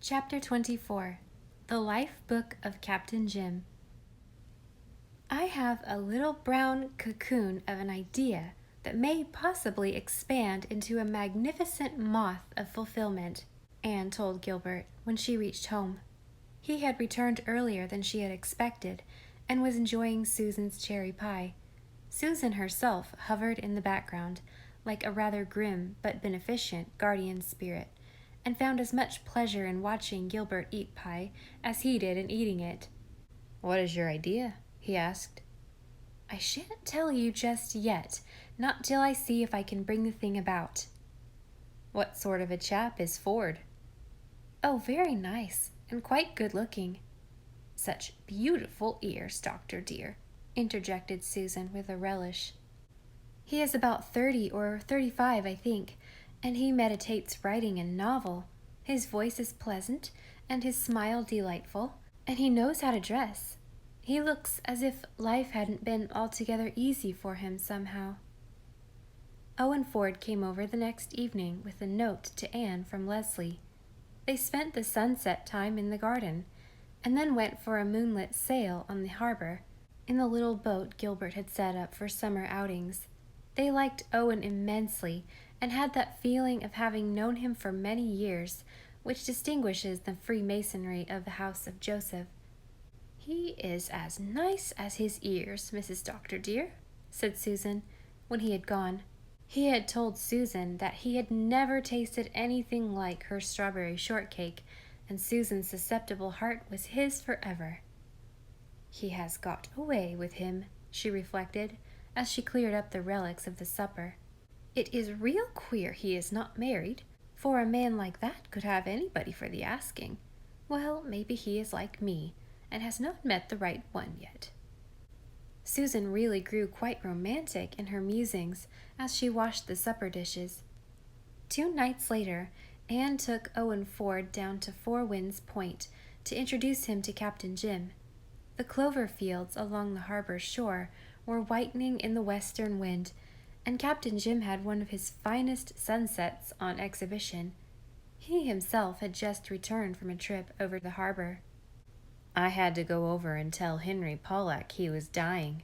Chapter 24. The Life Book of Captain Jim. I have a little brown cocoon of an idea that may possibly expand into a magnificent moth of fulfillment, Anne told Gilbert when she reached home. He had returned earlier than she had expected and was enjoying Susan's cherry pie. Susan herself hovered in the background, like a rather grim but beneficent guardian spirit, and found as much pleasure in watching Gilbert eat pie as he did in eating it. "What is your idea?" he asked. "I shan't tell you just yet, not till I see if I can bring the thing about." "What sort of a chap is Ford?" "Oh, very nice, and quite good-looking." "Such beautiful ears, Doctor dear," interjected Susan with a relish. "He is about 30 or 35, I think, and he meditates writing a novel. His voice is pleasant, and his smile delightful, and he knows how to dress. He looks as if life hadn't been altogether easy for him somehow." Owen Ford came over the next evening with a note to Anne from Leslie. They spent the sunset time in the garden, and then went for a moonlit sail on the harbor, in the little boat Gilbert had set up for summer outings. They liked Owen immensely, and had that feeling of having known him for many years, which distinguishes the Freemasonry of the house of Joseph. "He is as nice as his ears, Mrs. Doctor dear," said Susan, when he had gone. He had told Susan that he had never tasted anything like her strawberry shortcake, and Susan's susceptible heart was his forever. "He has got away with him," she reflected, as she cleared up the relics of the supper. "It is real queer he is not married, for a man like that could have anybody for the asking. Well, maybe he is like me, and has not met the right one yet." Susan really grew quite romantic in her musings as she washed the supper dishes. 2 nights later, Anne took Owen Ford down to Four Winds Point to introduce him to Captain Jim. The clover fields along the harbor shore were whitening in the western wind, and Captain Jim had one of his finest sunsets on exhibition. He himself had just returned from a trip over the harbor. "I had to go over and tell Henry Pollack he was dying.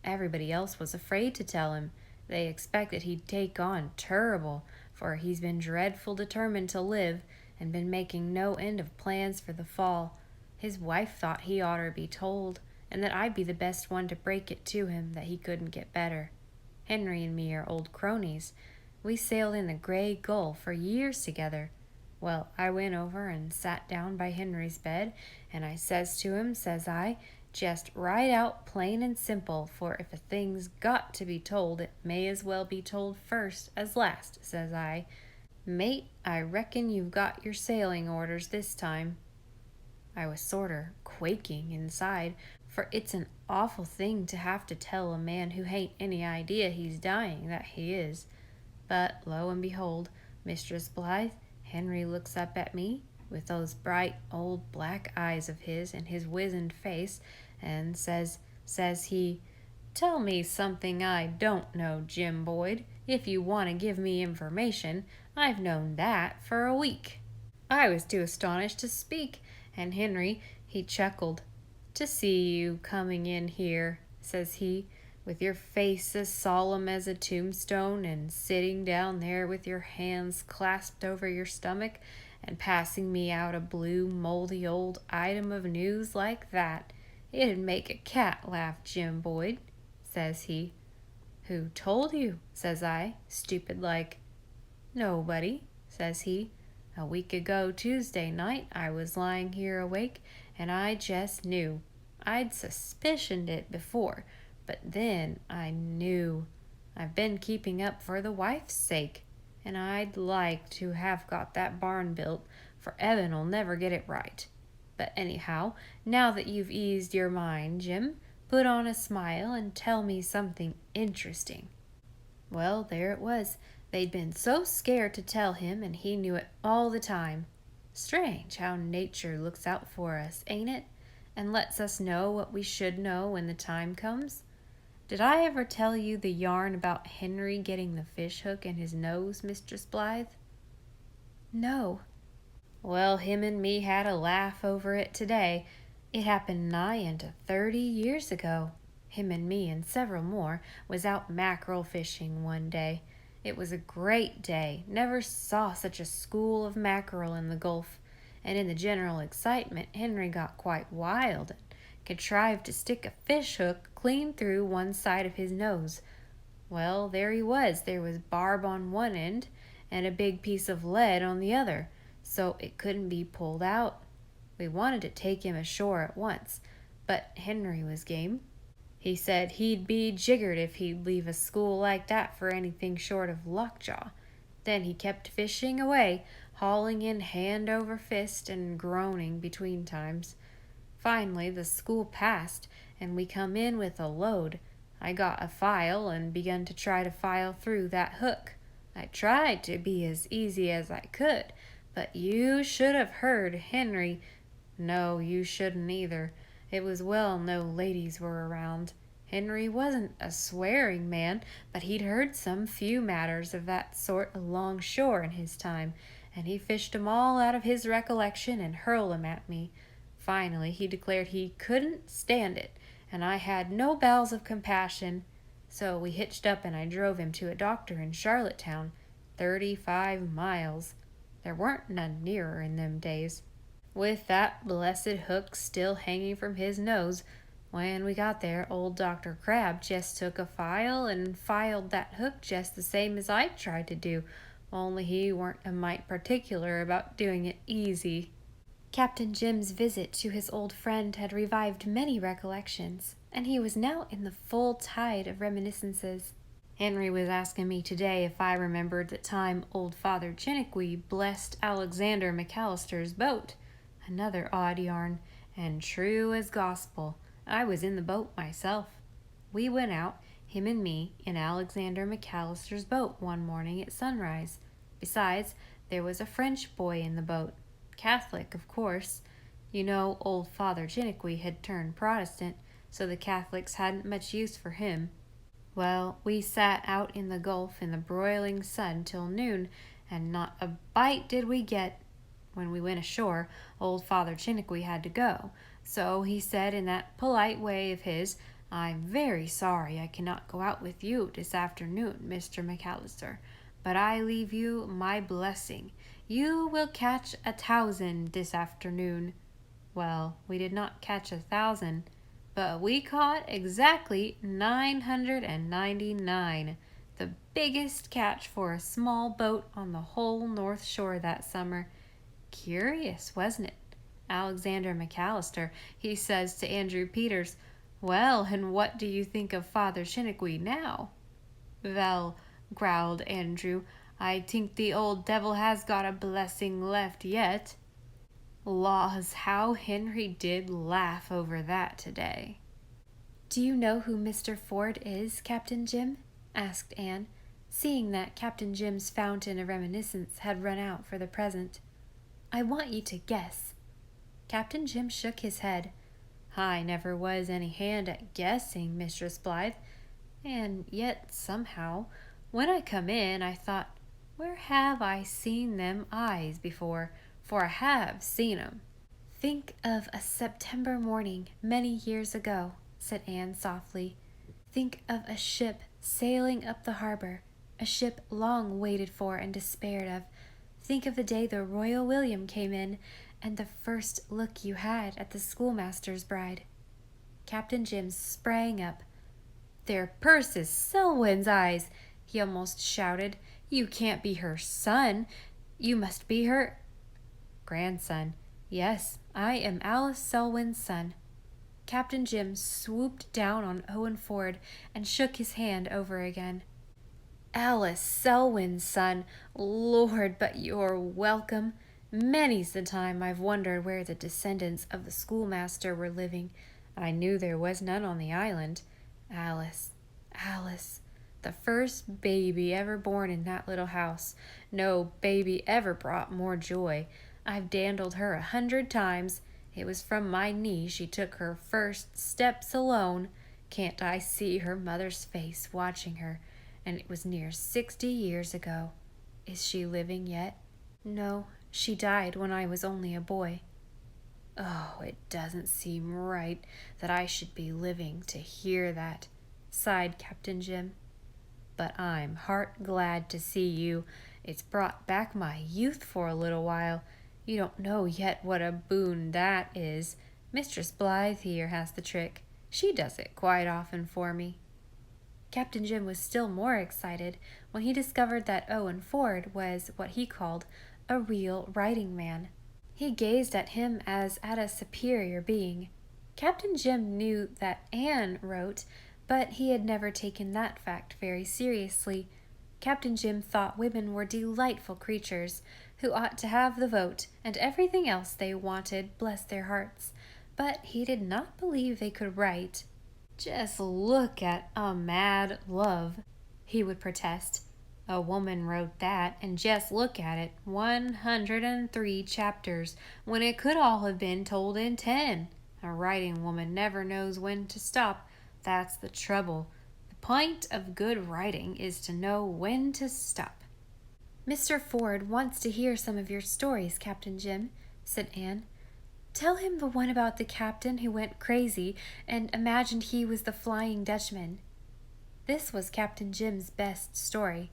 Everybody else was afraid to tell him. They expected he'd take on terrible, for he's been dreadful determined to live, and been making no end of plans for the fall. His wife thought he oughter be told, and that I'd be the best one to break it to him that he couldn't get better. Henry and me are old cronies. We sailed in the Gray Gull for years together. Well, I went over and sat down by Henry's bed, and I says to him, says I, just right out plain and simple, for if a thing's got to be told, it may as well be told first as last, says I, 'Mate, I reckon you've got your sailing orders this time.' I was sorter quaking inside, for it's an awful thing to have to tell a man who hain't any idea he's dying that he is. But lo and behold, Mistress Blythe, Henry looks up at me with those bright old black eyes of his and his wizened face, and says he, 'Tell me something I don't know, Jim Boyd. If you want to give me information, I've known that for a week.' I was too astonished to speak, and Henry, he chuckled. 'To see you coming in here,' says he, 'with your face as solemn as a tombstone, and sitting down there with your hands clasped over your stomach, and passing me out a blue, moldy old item of news like that. It'd make a cat laugh, Jim Boyd,' says he. 'Who told you?' says I, stupid like. 'Nobody,' says he. 'A week ago Tuesday night I was lying here awake, and I just knew. I'd suspicioned it before, but then I knew. I've been keeping up for the wife's sake, and I'd like to have got that barn built, for Evan'll never get it right. But anyhow, now that you've eased your mind, Jim, put on a smile and tell me something interesting.' Well, there it was. They'd been so scared to tell him, and he knew it all the time. Strange how nature looks out for us, ain't it? And lets us know what we should know when the time comes. Did I ever tell you the yarn about Henry getting the fish hook in his nose, Mistress Blythe?" "No." Well, him and me had a laugh over it today. It happened nigh into 30 years ago. Him and me and several more was out mackerel fishing one day. It was a great day. Never saw such a school of mackerel in the Gulf. And in the general excitement, Henry got quite wild and contrived to stick a fish hook clean through one side of his nose. Well, there he was. There was barb on one end and a big piece of lead on the other, so it couldn't be pulled out. We wanted to take him ashore at once, but Henry was game. He said he'd be jiggered if he'd leave a school like that for anything short of lockjaw. Then he kept fishing away, hauling in hand over fist and groaning between times. Finally, the school passed, and we come in with a load. I got a file and begun to try to file through that hook. I tried to be as easy as I could, but you should have heard Henry. No, you shouldn't either. It was well no ladies were around. Henry wasn't a swearing man, but he'd heard some few matters of that sort along shore in his time, and he fished 'em all out of his recollection and hurled 'em at me. Finally, he declared he couldn't stand it, and I had no bowels of compassion. So we hitched up and I drove him to a doctor in Charlottetown, 35 miles. There weren't none nearer in them days. With that blessed hook still hanging from his nose, when we got there, old Dr. Crab just took a file and filed that hook just the same as I tried to do, only he weren't a mite particular about doing it easy. Captain Jim's visit to his old friend had revived many recollections, and he was now in the full tide of reminiscences. Henry was asking me today if I remembered the time old Father Chiniquy blessed Alexander McAllister's boat. Another odd yarn, and true as gospel. I was in the boat myself. We went out, him and me, in Alexander McAllister's boat one morning at sunrise. Besides, there was a French boy in the boat. Catholic, of course. You know, old Father Chiniquy had turned Protestant, so the Catholics hadn't much use for him. Well, we sat out in the Gulf in the broiling sun till noon, and not a bite did we get. When we went ashore, old Father Chiniquy had to go, so he said in that polite way of his, "I'm very sorry I cannot go out with you this afternoon, Mr. McAllister, but I leave you my blessing. You will catch 1,000 this afternoon." Well, we did not catch 1,000, but we caught exactly 999, the biggest catch for a small boat on the whole North Shore that summer. Curious, wasn't it? Alexander McAllister, he says to Andrew Peters, "Well, and what do you think of Father Chiniquy now?" "Well," growled Andrew, "I think the old devil has got a blessing left yet." Laws, how Henry did laugh over that today. "Do you know who Mr. Ford is, Captain Jim?" asked Anne, seeing that Captain Jim's fountain of reminiscence had run out for the present. "I want you to guess." Captain Jim shook his head. "I never was any hand at guessing, Mistress Blythe, and yet somehow, when I come in, I thought, where have I seen them eyes before? For I have seen 'em." "Think of a September morning many years ago," said Anne softly. "Think of a ship sailing up the harbor, a ship long waited for and despaired of. Think of the day the Royal William came in, and the first look you had at the schoolmaster's bride." Captain Jim sprang up. "They're Persis Selwyn's eyes!" he almost shouted. "You can't be her son. You must be her—" "Grandson. Yes, I am Alice Selwyn's son." Captain Jim swooped down on Owen Ford and shook his hand over again. "Alice Selwyn's son! Lord, but you're welcome. Many's the time I've wondered where the descendants of the schoolmaster were living. I knew there was none on the island. Alice, Alice, the first baby ever born in that little house. No baby ever brought more joy. I've dandled her 100 times. It was from my knee she took her first steps alone. Can't I see her mother's face watching her? And it was near 60 years ago. Is she living yet?" "No, She died when I was only a boy." "Oh, it doesn't seem right that I should be living to hear that," sighed Captain Jim. "But I'm heart glad to see you. It's brought back my youth for a little while. You don't know yet what a boon that is. Mistress Blythe here has the trick. She does it quite often for me." Captain Jim was still more excited when he discovered that Owen Ford was what he called a real writing man. He gazed at him as at a superior being. Captain Jim knew that Anne wrote, but he had never taken that fact very seriously. Captain Jim thought women were delightful creatures who ought to have the vote and everything else they wanted, bless their hearts, but he did not believe they could write. "Just look at A Mad Love," he would protest. "A woman wrote that, and just look at it, 103 chapters, when it could all have been told in 10. A writing woman never knows when to stop. That's the trouble. The point of good writing is to know when to stop." "Mr. Ford wants to hear some of your stories, Captain Jim," said Anne. "Tell him the one about the captain who went crazy and imagined he was the Flying Dutchman." This was Captain Jim's best story.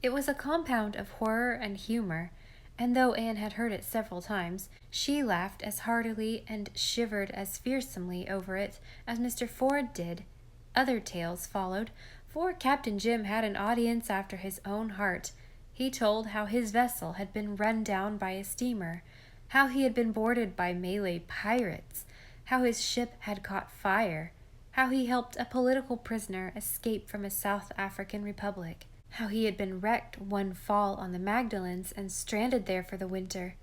It was a compound of horror and humor, and though Anne had heard it several times, she laughed as heartily and shivered as fearsomely over it as Mr. Ford did. Other tales followed, for Captain Jim had an audience after his own heart. He told how his vessel had been run down by a steamer, how he had been boarded by Malay pirates, how his ship had caught fire, how he helped a political prisoner escape from a South African republic, how he had been wrecked one fall on the Magdalens and stranded there for the winter,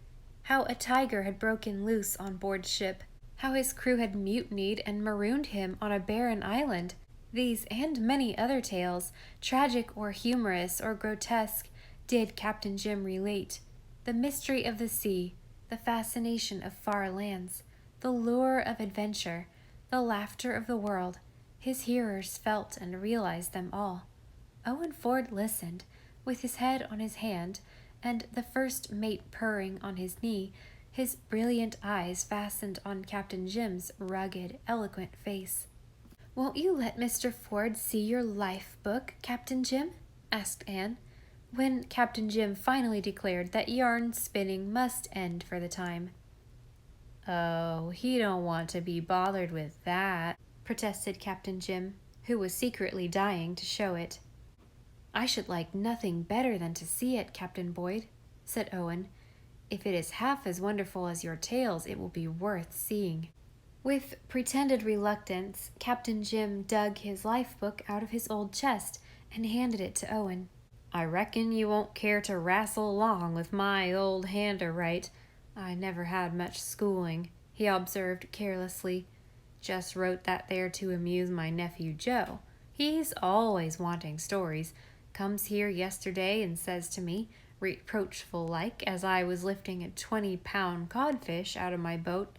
how a tiger had broken loose on board ship, how his crew had mutinied and marooned him on a barren island. These and many other tales, tragic or humorous or grotesque, did Captain Jim relate. The mystery of the sea, the fascination of far lands, the lure of adventure, the laughter of the world, his hearers felt and realized them all. Owen Ford listened, with his head on his hand, and the first mate purring on his knee, his brilliant eyes fastened on Captain Jim's rugged, eloquent face. "Won't you let Mr. Ford see your life book, Captain Jim?" asked Anne, when Captain Jim finally declared that yarn spinning must end for the time. "Oh, he don't want to be bothered with that," protested Captain Jim, who was secretly dying to show it. "I should like nothing better than to see it, Captain Boyd," said Owen. "If it is half as wonderful as your tales, it will be worth seeing." With pretended reluctance, Captain Jim dug his life book out of his old chest and handed it to Owen. "I reckon you won't care to wrastle along with my old hand-a-write. I never had much schooling," he observed carelessly. "Just wrote that there to amuse my nephew Joe. He's always wanting stories. Comes here yesterday and says to me, reproachful-like, as I was lifting a 20-pound codfish out of my boat,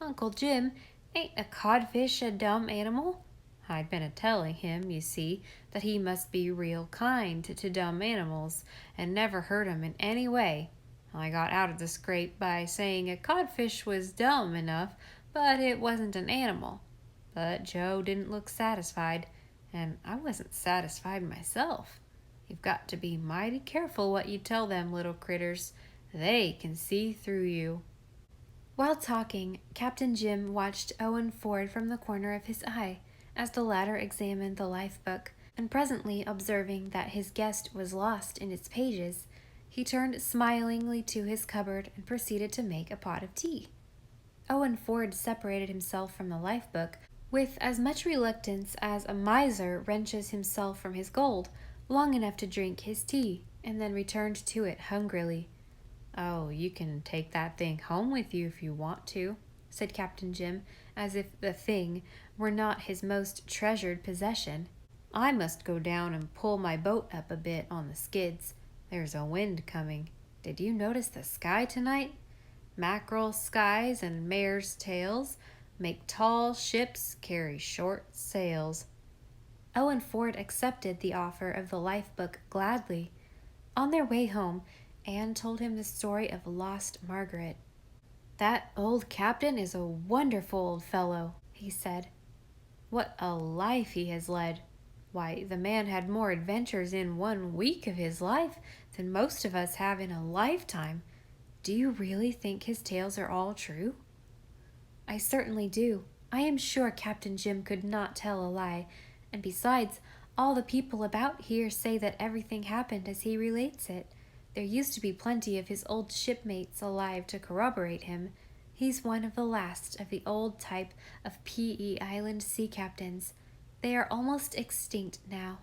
'Uncle Jim, ain't a codfish a dumb animal?' I'd been a-telling him, you see, that he must be real kind to dumb animals, and never hurt 'em in any way. I got out of the scrape by saying a codfish was dumb enough, but it wasn't an animal. But Joe didn't look satisfied, and I wasn't satisfied myself. You've got to be mighty careful what you tell them little critters. They can see through you." While talking, Captain Jim watched Owen Ford from the corner of his eye, as the latter examined the life book, and presently observing that his guest was lost in its pages, he turned smilingly to his cupboard and proceeded to make a pot of tea. Owen Ford separated himself from the life book with as much reluctance as a miser wrenches himself from his gold, long enough to drink his tea, and then returned to it hungrily. "Oh, you can take that thing home with you if you want to," said Captain Jim, as if the thing were not his most treasured possession. "I must go down and pull my boat up a bit on the skids. There's a wind coming. Did you notice the sky tonight? Mackerel skies and mare's tails make tall ships carry short sails." Owen Ford accepted the offer of the life book gladly. On their way home, Anne told him the story of lost Margaret. "That old captain is a wonderful old fellow," he said. "What a life he has led! Why, the man had more adventures in 1 week of his life than most of us have in a lifetime. Do you really think his tales are all true?" "I certainly do. I am sure Captain Jim could not tell a lie, and besides, all the people about here say that everything happened as he relates it. There used to be plenty of his old shipmates alive to corroborate him. He's one of the last of the old type of P.E. Island sea captains. They are almost extinct now.